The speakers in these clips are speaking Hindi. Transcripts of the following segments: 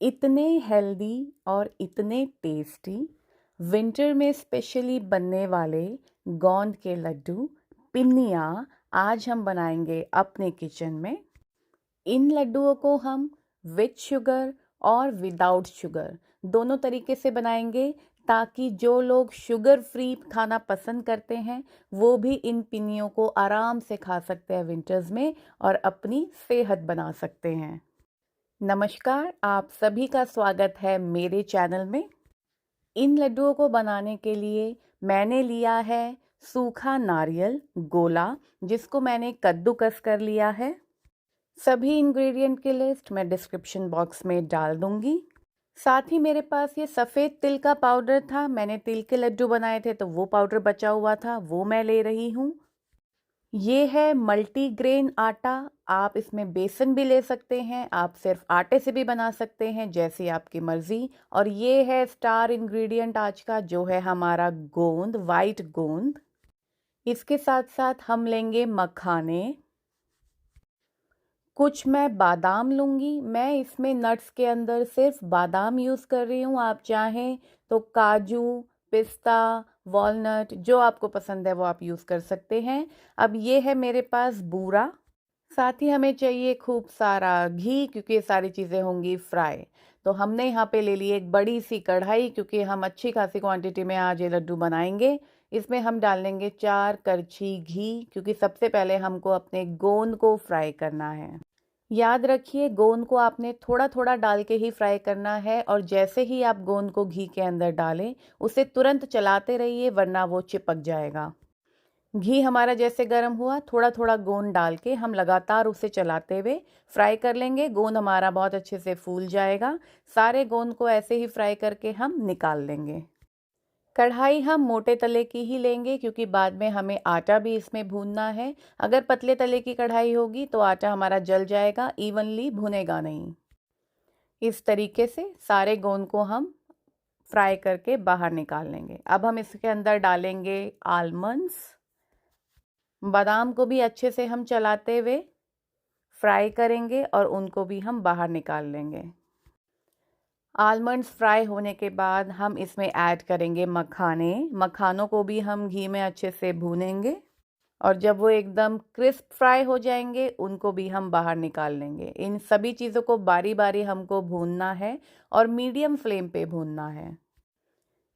इतने हेल्दी और इतने टेस्टी विंटर में स्पेशली बनने वाले गोंद के लड्डू पिन्नियाँ आज हम बनाएंगे अपने किचन में। इन लड्डुओं को हम विद शुगर और विदाउट शुगर दोनों तरीके से बनाएंगे, ताकि जो लोग शुगर फ्री खाना पसंद करते हैं वो भी इन पिन्नियों को आराम से खा सकते हैं विंटर्स में और अपनी सेहत बना सकते हैं। नमस्कार, आप सभी का स्वागत है मेरे चैनल में। इन लड्डुओं को बनाने के लिए मैंने लिया है सूखा नारियल गोला, जिसको मैंने कद्दूकस कर लिया है। सभी इंग्रेडिएंट की लिस्ट मैं डिस्क्रिप्शन बॉक्स में डाल दूंगी। साथ ही मेरे पास ये सफ़ेद तिल का पाउडर था, मैंने तिल के लड्डू बनाए थे तो वो पाउडर बचा हुआ था, वो मैं ले रही हूँ। ये है मल्टीग्रेन आटा, आप इसमें बेसन भी ले सकते हैं, आप सिर्फ आटे से भी बना सकते हैं, जैसी आपकी मर्ज़ी। और ये है स्टार इंग्रेडिएंट आज का, जो है हमारा गोंद, वाइट गोंद। इसके साथ साथ हम लेंगे मखाने, कुछ मैं बादाम लूँगी। मैं इसमें नट्स के अंदर सिर्फ बादाम यूज़ कर रही हूँ, आप चाहें तो काजू, पिस्ता, वॉलनट, जो आपको पसंद है वो आप यूज़ कर सकते हैं। अब ये है मेरे पास बूरा। साथ ही हमें चाहिए खूब सारा घी, क्योंकि ये सारी चीज़ें होंगी फ्राई। तो हमने यहाँ पे ले ली एक बड़ी सी कढ़ाई, क्योंकि हम अच्छी खासी क्वांटिटी में आज ये लड्डू बनाएंगे। इसमें हम डालेंगे 4 करछी घी, क्योंकि सबसे पहले हमको अपने गोंद को फ्राई करना है। याद रखिए, गोंद को आपने थोड़ा थोड़ा डाल के ही फ्राई करना है, और जैसे ही आप गोंद को घी के अंदर डालें उसे तुरंत चलाते रहिए, वरना वो चिपक जाएगा। घी हमारा जैसे गर्म हुआ, थोड़ा थोड़ा गोंद डाल के हम लगातार उसे चलाते हुए फ्राई कर लेंगे। गोंद हमारा बहुत अच्छे से फूल जाएगा। सारे गोंद को ऐसे ही फ्राई करके हम निकाल लेंगे। कढ़ाई हम मोटे तले की ही लेंगे, क्योंकि बाद में हमें आटा भी इसमें भूनना है। अगर पतले तले की कढ़ाई होगी तो आटा हमारा जल जाएगा, इवनली भुनेगा नहीं। इस तरीके से सारे गोंद को हम फ्राई करके बाहर निकाल लेंगे। अब हम इसके अंदर डालेंगे आलमंड्स। बादाम को भी अच्छे से हम चलाते हुए फ्राई करेंगे और उनको भी हम बाहर निकाल लेंगे। आलमंड्स फ्राई होने के बाद हम इसमें ऐड करेंगे मखाने। मखानों को भी हम घी में अच्छे से भूनेंगे, और जब वो एकदम क्रिस्प फ्राई हो जाएंगे उनको भी हम बाहर निकाल लेंगे। इन सभी चीज़ों को बारी बारी हमको भूनना है और मीडियम फ्लेम पे भूनना है।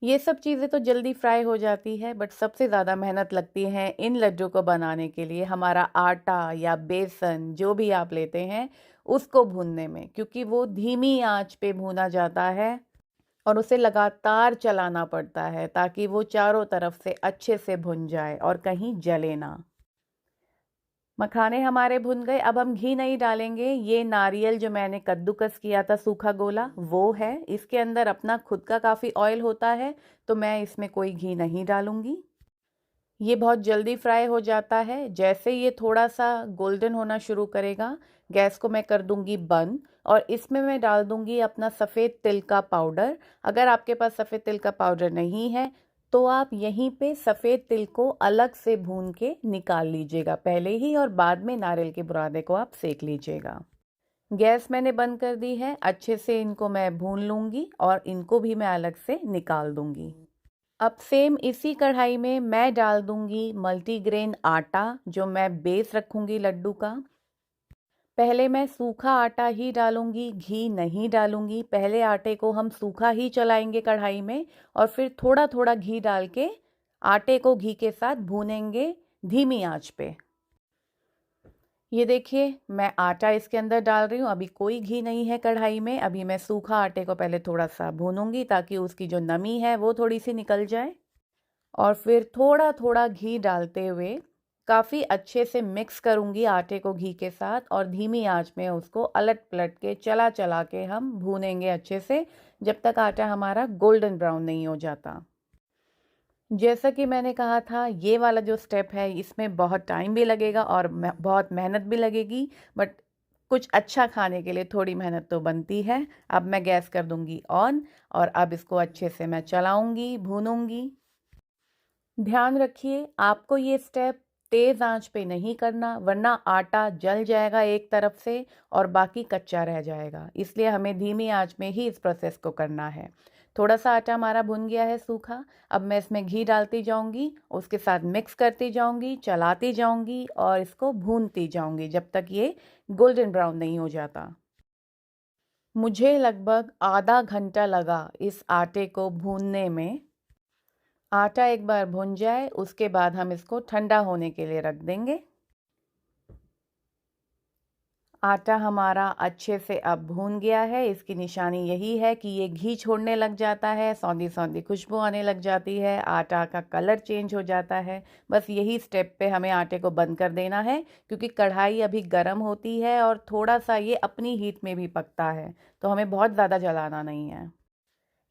ये सब चीज़ें तो जल्दी फ्राई हो जाती है, बट सबसे ज़्यादा मेहनत लगती है इन लड्डू को बनाने के लिए हमारा आटा या बेसन, जो भी आप लेते हैं, उसको भूनने में, क्योंकि वो धीमी आंच पे भूना जाता है और उसे लगातार चलाना पड़ता है, ताकि वो चारों तरफ से अच्छे से भुन जाए और कहीं जले ना। मखाने हमारे भुन गए। अब हम घी नहीं डालेंगे। ये नारियल जो मैंने कद्दूकस किया था सूखा गोला, वो है। इसके अंदर अपना खुद का काफ़ी ऑयल होता है, तो मैं इसमें कोई घी नहीं डालूंगी। ये बहुत जल्दी फ्राई हो जाता है। जैसे ये थोड़ा सा गोल्डन होना शुरू करेगा, गैस को मैं कर दूंगी बंद, और इसमें मैं डाल दूंगी अपना सफ़ेद तिल का पाउडर। अगर आपके पास सफ़ेद तिल का पाउडर नहीं है तो आप यहीं पे सफ़ेद तिल को अलग से भून के निकाल लीजिएगा पहले ही, और बाद में नारियल के बुरादे को आप सेक लीजिएगा। गैस मैंने बंद कर दी है। अच्छे से इनको मैं भून लूँगी और इनको भी मैं अलग से निकाल दूँगी। अब सेम इसी कढ़ाई में मैं डाल दूँगी मल्टीग्रेन आटा, जो मैं बेस रखूँगी लड्डू का। पहले मैं सूखा आटा ही डालूंगी, घी नहीं डालूंगी। पहले आटे को हम सूखा ही चलाएंगे कढ़ाई में, और फिर थोड़ा थोड़ा घी डाल के आटे को घी के साथ भूनेंगे धीमी आंच पे। ये देखिए, मैं आटा इसके अंदर डाल रही हूँ। अभी कोई घी नहीं है कढ़ाई में। अभी मैं सूखा आटे को पहले थोड़ा सा भूनूंगी, ताकि उसकी जो नमी है वो थोड़ी सी निकल जाए, और फिर थोड़ा थोड़ा घी डालते हुए काफ़ी अच्छे से मिक्स करूंगी आटे को घी के साथ, और धीमी आंच में उसको अलट पलट के चला चला के हम भूनेंगे अच्छे से, जब तक आटा हमारा गोल्डन ब्राउन नहीं हो जाता। जैसा कि मैंने कहा था, ये वाला जो स्टेप है इसमें बहुत टाइम भी लगेगा और बहुत मेहनत भी लगेगी, बट कुछ अच्छा खाने के लिए थोड़ी मेहनत तो बनती है। अब मैं गैस कर दूंगी ऑन, और अब इसको अच्छे से मैं चलाऊंगी, भूनूंगी। ध्यान रखिए, आपको ये स्टेप तेज़ आंच पे नहीं करना, वरना आटा जल जाएगा एक तरफ से और बाकी कच्चा रह जाएगा। इसलिए हमें धीमी आंच में ही इस प्रोसेस को करना है। थोड़ा सा आटा हमारा भुन गया है सूखा। अब मैं इसमें घी डालती जाऊंगी, उसके साथ मिक्स करती जाऊंगी, चलाती जाऊंगी और इसको भूनती जाऊंगी जब तक ये गोल्डन ब्राउन नहीं हो जाता। मुझे लगभग आधा घंटा लगा इस आटे को भूनने में। आटा एक बार भुन जाए उसके बाद हम इसको ठंडा होने के लिए रख देंगे। आटा हमारा अच्छे से अब भून गया है। इसकी निशानी यही है कि ये घी छोड़ने लग जाता है, सौंधी सौंधी खुशबू आने लग जाती है, आटा का कलर चेंज हो जाता है। बस यही स्टेप पे हमें आटे को बंद कर देना है, क्योंकि कढ़ाई अभी गर्म होती है और थोड़ा सा ये अपनी हीट में भी पकता है, तो हमें बहुत ज़्यादा जलाना नहीं है।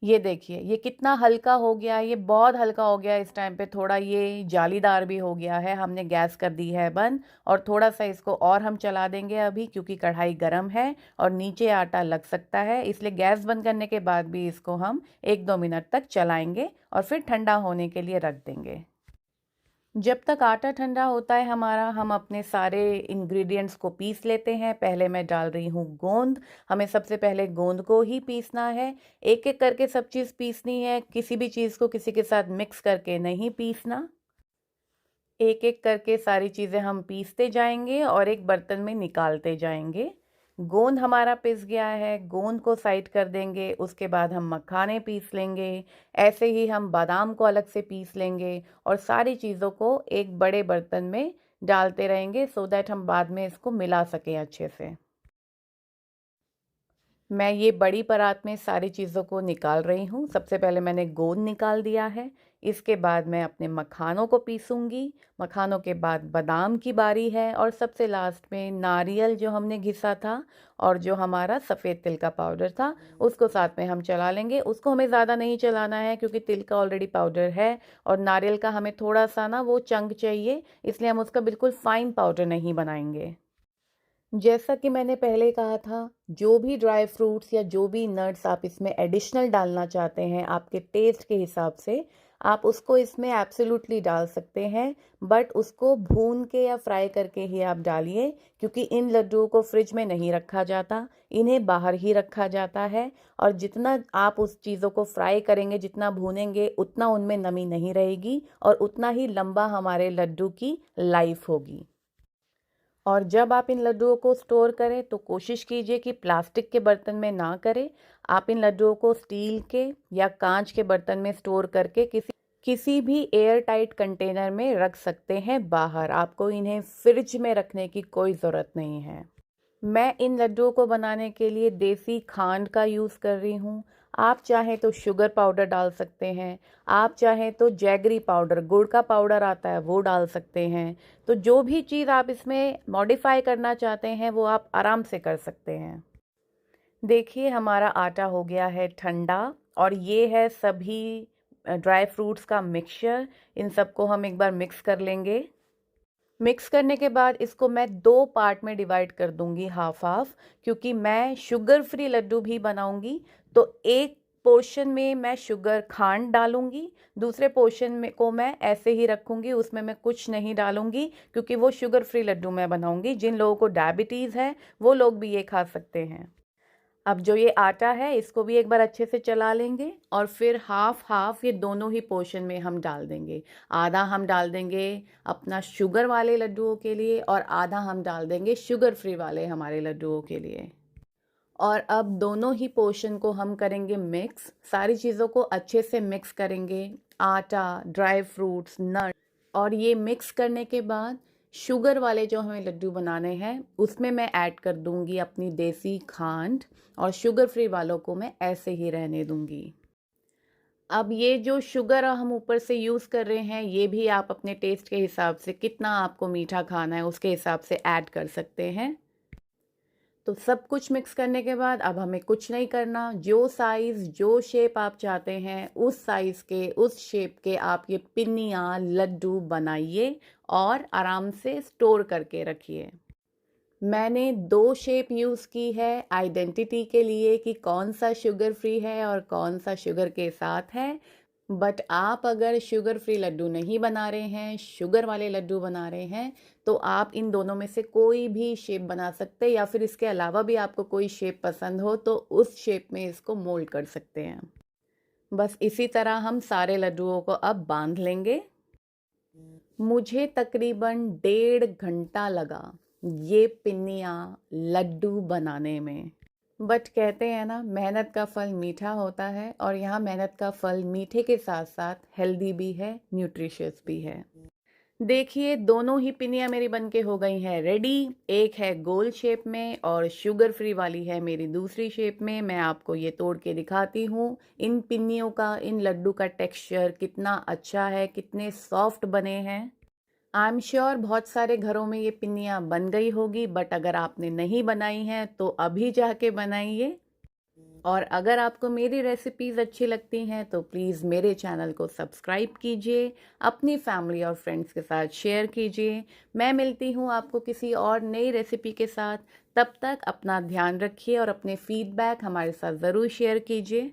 ये देखिए ये कितना हल्का हो गया है, ये बहुत हल्का हो गया है। इस टाइम पे थोड़ा ये जालीदार भी हो गया है। हमने गैस कर दी है बंद और थोड़ा सा इसको और हम चला देंगे अभी, क्योंकि कढ़ाई गर्म है और नीचे आटा लग सकता है। इसलिए गैस बंद करने के बाद भी इसको हम 1-2 मिनट तक चलाएंगे और फिर ठंडा होने के लिए रख देंगे। जब तक आटा ठंडा होता है हमारा, हम अपने सारे इंग्रेडिएंट्स को पीस लेते हैं। पहले मैं डाल रही हूँ गोंद। हमें सबसे पहले गोंद को ही पीसना है। एक एक करके सब चीज़ पीसनी है, किसी भी चीज़ को किसी के साथ मिक्स करके नहीं पीसना। एक एक करके सारी चीज़ें हम पीसते जाएंगे और एक बर्तन में निकालते जाएंगे। गोंद हमारा पिस गया है, गोंद को साइड कर देंगे। उसके बाद हम मखाने पीस लेंगे। ऐसे ही हम बादाम को अलग से पीस लेंगे और सारी चीज़ों को एक बड़े बर्तन में डालते रहेंगे, सो दैट हम बाद में इसको मिला सकें अच्छे से। मैं ये बड़ी परात में सारी चीज़ों को निकाल रही हूँ। सबसे पहले मैंने गोंद निकाल दिया है। इसके बाद मैं अपने मखानों को पीसूँगी। मखानों के बाद बादाम की बारी है और सबसे लास्ट में नारियल जो हमने घिसा था और जो हमारा सफ़ेद तिल का पाउडर था, उसको साथ में हम चला लेंगे। उसको हमें ज़्यादा नहीं चलाना है, क्योंकि तिल का ऑलरेडी पाउडर है और नारियल का हमें थोड़ा सा ना वो चंक चाहिए, इसलिए हम उसका बिल्कुल फाइन पाउडर नहीं बनाएंगे। जैसा कि मैंने पहले कहा था, जो भी ड्राई फ्रूट्स या जो भी नट्स आप इसमें एडिशनल डालना चाहते हैं आपके टेस्ट के हिसाब से, आप उसको इसमें एब्सोल्युटली डाल सकते हैं। बट उसको भून के या फ्राई करके ही आप डालिए, क्योंकि इन लड्डुओं को फ्रिज में नहीं रखा जाता, इन्हें बाहर ही रखा जाता है। और जितना आप उस चीज़ों को फ्राई करेंगे, जितना भूनेंगे, उतना उनमें नमी नहीं रहेगी और उतना ही लंबा हमारे लड्डू की लाइफ होगी। और जब आप इन लड्डुओं को स्टोर करें तो कोशिश कीजिए कि प्लास्टिक के बर्तन में ना करें। आप इन लड्डुओं को स्टील के या कांच के बर्तन में स्टोर करके किसी भी एयर टाइट कंटेनर में रख सकते हैं बाहर। आपको इन्हें फ्रिज में रखने की कोई ज़रूरत नहीं है। मैं इन लड्डुओं को बनाने के लिए देसी खांड का यूज़ कर रही हूँ। आप चाहें तो शुगर पाउडर डाल सकते हैं, आप चाहें तो जैगरी पाउडर, गुड़ का पाउडर आता है, वो डाल सकते हैं। तो जो भी चीज़ आप इसमें मॉडिफाई करना चाहते हैं वो आप आराम से कर सकते हैं। देखिए हमारा आटा हो गया है ठंडा और ये है सभी ड्राई फ्रूट्स का मिक्सचर। इन सबको हम एक बार मिक्स कर लेंगे। मिक्स करने के बाद इसको मैं 2 पार्ट में डिवाइड कर दूंगी, हाफ हाफ, क्योंकि मैं शुगर फ्री लड्डू भी बनाऊंगी। तो एक पोर्शन में मैं शुगर खांड डालूंगी, दूसरे पोर्शन में को मैं ऐसे ही रखूंगी, उसमें मैं कुछ नहीं डालूंगी, क्योंकि वो शुगर फ्री लड्डू मैं बनाऊंगी। जिन लोगों को डायबिटीज़ है वो लोग भी ये खा सकते हैं। अब जो ये आटा है इसको भी एक बार अच्छे से चला लेंगे और फिर हाफ हाफ ये दोनों ही पोर्शन में हम डाल देंगे। आधा हम डाल देंगे अपना शुगर वाले लड्डुओं के लिए और आधा हम डाल देंगे शुगर फ्री वाले हमारे लड्डुओं के लिए। और अब दोनों ही पोर्शन को हम करेंगे मिक्स। सारी चीज़ों को अच्छे से मिक्स करेंगे, आटा, ड्राई फ्रूट्स, नट। और ये मिक्स करने के बाद शुगर वाले जो हमें लड्डू बनाने हैं उसमें मैं ऐड कर दूंगी अपनी देसी खांड और शुगर फ्री वालों को मैं ऐसे ही रहने दूंगी। अब ये जो शुगर हम ऊपर से यूज़ कर रहे हैं ये भी आप अपने टेस्ट के हिसाब से, कितना आपको मीठा खाना है उसके हिसाब से ऐड कर सकते हैं। तो सब कुछ मिक्स करने के बाद अब हमें कुछ नहीं करना। जो साइज़ जो शेप आप चाहते हैं उस साइज़ के उस शेप के आप ये पिन्नियाँ लड्डू बनाइए और आराम से स्टोर करके रखिए। मैंने 2 शेप यूज़ की है आइडेंटिटी के लिए कि कौन सा शुगर फ्री है और कौन सा शुगर के साथ है। बट आप अगर शुगर फ्री लड्डू नहीं बना रहे हैं, शुगर वाले लड्डू बना रहे हैं, तो आप इन दोनों में से कोई भी शेप बना सकते हैं, या फिर इसके अलावा भी आपको कोई शेप पसंद हो तो उस शेप में इसको मोल्ड कर सकते हैं। बस इसी तरह हम सारे लड्डुओं को अब बांध लेंगे। मुझे तकरीबन 1.5 घंटा लगा ये पिन्नियाँ लड्डू बनाने में। बट कहते हैं ना, मेहनत का फल मीठा होता है, और यहाँ मेहनत का फल मीठे के साथ साथ हेल्दी भी है, न्यूट्रिशियस भी है। देखिए, दोनों ही पिन्नियाँ मेरी बनके हो गई हैं रेडी। एक है गोल शेप में और शुगर फ्री वाली है मेरी दूसरी शेप में। मैं आपको ये तोड़ के दिखाती हूँ। इन पिन्नियों का, इन लड्डू का टेक्सचर कितना अच्छा है, कितने सॉफ्ट बने हैं। आई एम श्योर बहुत सारे घरों में ये पिन्नियाँ बन गई होगी, बट अगर आपने नहीं बनाई हैं तो अभी जाके बनाइए। और अगर आपको मेरी रेसिपीज़ अच्छी लगती हैं तो प्लीज़ मेरे चैनल को सब्सक्राइब कीजिए, अपनी फैमिली और फ्रेंड्स के साथ शेयर कीजिए। मैं मिलती हूँ आपको किसी और नई रेसिपी के साथ। तब तक अपना ध्यान रखिए और अपने फीडबैक हमारे साथ ज़रूर शेयर कीजिए।